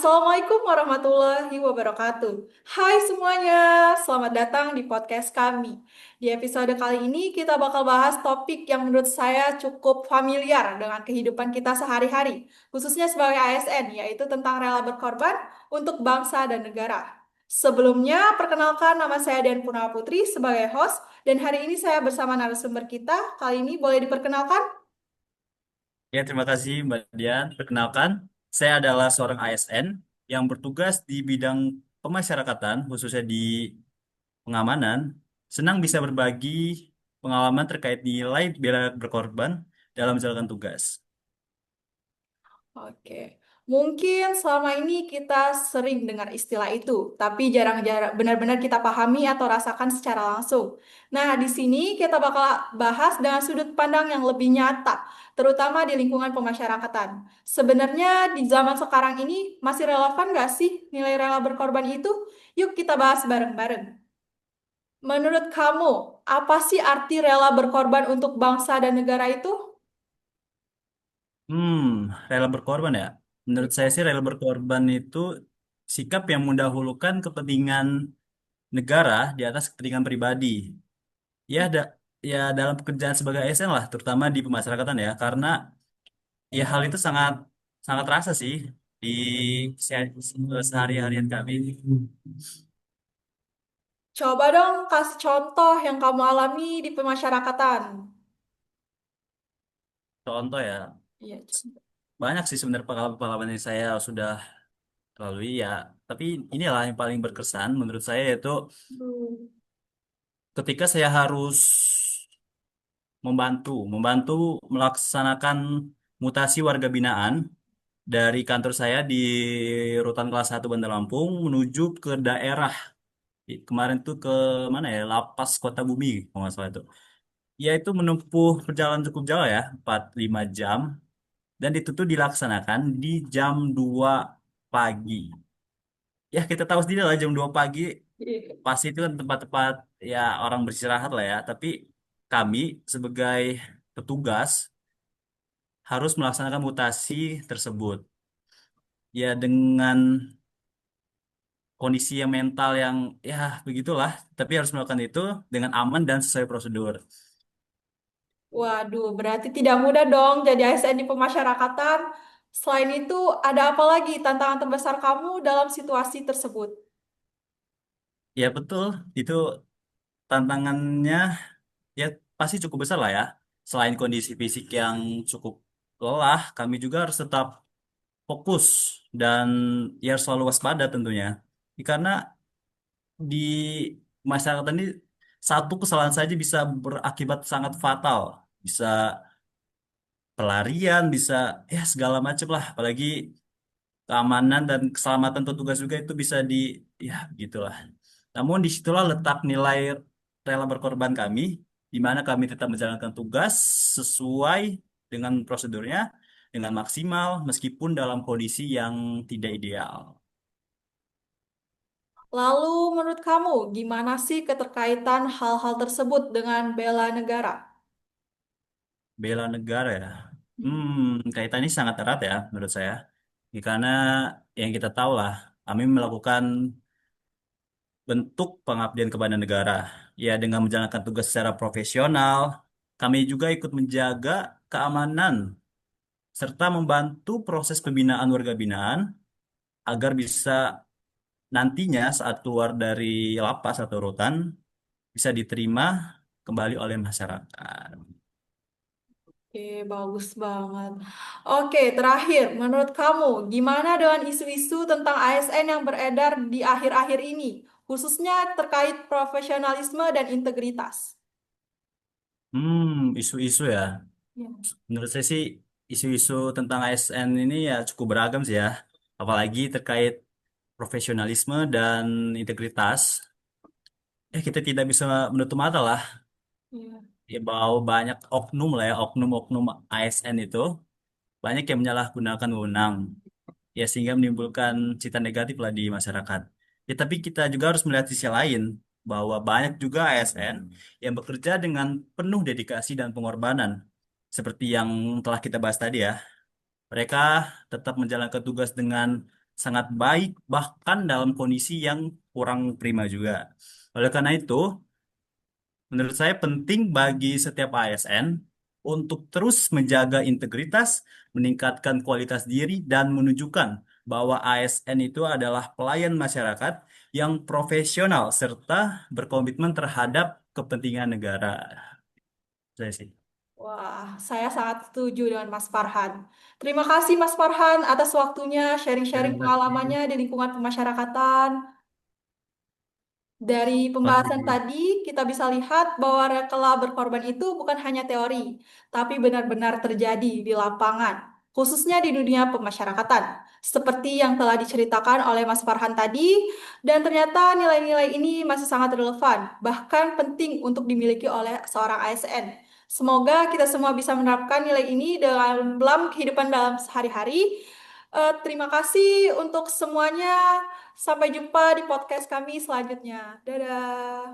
Assalamualaikum warahmatullahi wabarakatuh. Hai semuanya, selamat datang di podcast kami. Di episode kali ini kita bakal bahas topik yang menurut saya cukup familiar dengan kehidupan kita sehari-hari, khususnya sebagai ASN, yaitu tentang rela berkorban untuk bangsa dan negara. Sebelumnya, perkenalkan nama saya Dian Purnama Putri sebagai host, dan hari ini saya bersama narasumber kita. Kali ini boleh diperkenalkan? Ya, terima kasih Mbak Dian. Perkenalkan, saya adalah seorang ASN yang bertugas di bidang pemasyarakatan, khususnya di pengamanan. Senang bisa berbagi pengalaman terkait nilai bela berkorban dalam menjalankan tugas. Oke, mungkin selama ini kita sering dengar istilah itu, tapi jarang-jarang benar-benar kita pahami atau rasakan secara langsung. Nah, di sini kita bakal bahas dengan sudut pandang yang lebih nyata, terutama di lingkungan pemasyarakatan. Sebenarnya di zaman sekarang ini masih relevan nggak sih nilai rela berkorban itu? Yuk kita bahas bareng-bareng. Menurut kamu, apa sih arti rela berkorban untuk bangsa dan negara itu? Hmm, Rela berkorban ya. Menurut saya sih rela berkorban itu sikap yang mendahulukan kepentingan negara di atas kepentingan pribadi. Ya, ya dalam pekerjaan sebagai ASN lah, terutama di pemasyarakatan ya, karena ya hal itu sangat sangat terasa sih di sehari-harian kami. Coba dong kasih contoh yang kamu alami di pemasyarakatan. Contoh ya, Iya, contoh. banyak sih sebenarnya pengalaman yang saya sudah lalui ya. Tapi inilah yang paling berkesan menurut saya yaitu Hmm. ketika saya harus membantu melaksanakan mutasi warga binaan dari kantor saya di Rutan Kelas 1 Bandar Lampung menuju ke daerah. Kemarin tuh ke mana ya? Lapas Kota Bumi, kalau nggak salah itu. Ya itu menempuh perjalanan cukup jauh ya, 4-5 jam. Dan itu tuh dilaksanakan di jam 2 pagi. Ya kita tahu sendiri lah jam 2 pagi, Iya. pasti itu kan tempat-tempat ya orang beristirahat lah ya. Tapi kami sebagai petugas harus melaksanakan mutasi tersebut. Ya dengan kondisi yang mental yang ya begitulah. Tapi harus melakukan itu dengan aman dan sesuai prosedur. Waduh, berarti tidak mudah dong jadi ASN di pemasyarakatan. Selain itu, ada apa lagi tantangan terbesar kamu dalam situasi tersebut? Ya betul, itu tantangannya ya pasti cukup besar lah ya. Selain kondisi fisik yang cukup lelah, kami juga harus tetap fokus dan ya harus selalu waspada tentunya. Karena di masyarakat ini satu kesalahan saja bisa berakibat sangat fatal. Bisa pelarian, bisa ya segala macam lah. Apalagi keamanan dan keselamatan petugas juga itu bisa ya gitulah. Namun disitulah letak nilai rela berkorban kami, di mana kami tetap menjalankan tugas sesuai dengan prosedurnya, dengan maksimal, meskipun dalam kondisi yang tidak ideal. Lalu, menurut kamu, gimana sih keterkaitan hal-hal tersebut dengan bela negara? Bela negara ya, Hmm. kaitannya sangat erat ya menurut saya. Karena yang kita tahu lah, kami melakukan bentuk pengabdian kepada negara. Ya, dengan menjalankan tugas secara profesional, kami juga ikut menjaga keamanan serta membantu proses pembinaan warga binaan agar bisa nantinya saat keluar dari lapas atau rutan bisa diterima kembali oleh masyarakat. Oke, bagus banget. Oke, terakhir, menurut kamu, gimana dengan isu-isu tentang ASN yang beredar di akhir-akhir ini, khususnya terkait profesionalisme dan integritas? Isu-isu ya. Ya. Menurut saya sih isu-isu tentang ASN ini ya cukup beragam sih ya. Apalagi terkait profesionalisme dan integritas. Kita tidak bisa menutup mata lah. Iya. Ya bahwa banyak oknum lah ya, oknum-oknum ASN itu banyak yang menyalahgunakan wewenang. Ya sehingga menimbulkan cita negatif lah di masyarakat. Ya tapi kita juga harus melihat sisi lain bahwa banyak juga ASN yang bekerja dengan penuh dedikasi dan pengorbanan. Seperti yang telah kita bahas tadi ya. Mereka tetap menjalankan tugas dengan sangat baik, bahkan dalam kondisi yang kurang prima juga. Oleh karena itu, menurut saya penting bagi setiap ASN untuk terus menjaga integritas, meningkatkan kualitas diri, dan menunjukkan bahwa ASN itu adalah pelayan masyarakat yang profesional serta berkomitmen terhadap kepentingan negara. Saya sih. Wah, saya sangat setuju dengan Mas Farhan. Terima kasih Mas Farhan atas waktunya sharing-sharing Terima pengalamannya kasih. di lingkungan pemasyarakatan. Dari pembahasan Pasti. tadi, kita bisa lihat bahwa rela berkorban itu bukan hanya teori, tapi benar-benar terjadi di lapangan, khususnya di dunia pemasyarakatan. Seperti yang telah diceritakan oleh Mas Farhan tadi, dan ternyata nilai-nilai ini masih sangat relevan, bahkan penting untuk dimiliki oleh seorang ASN. Semoga kita semua bisa menerapkan nilai ini dalam kehidupan dalam sehari-hari. Terima kasih untuk semuanya. Sampai jumpa di podcast kami selanjutnya. Dadah.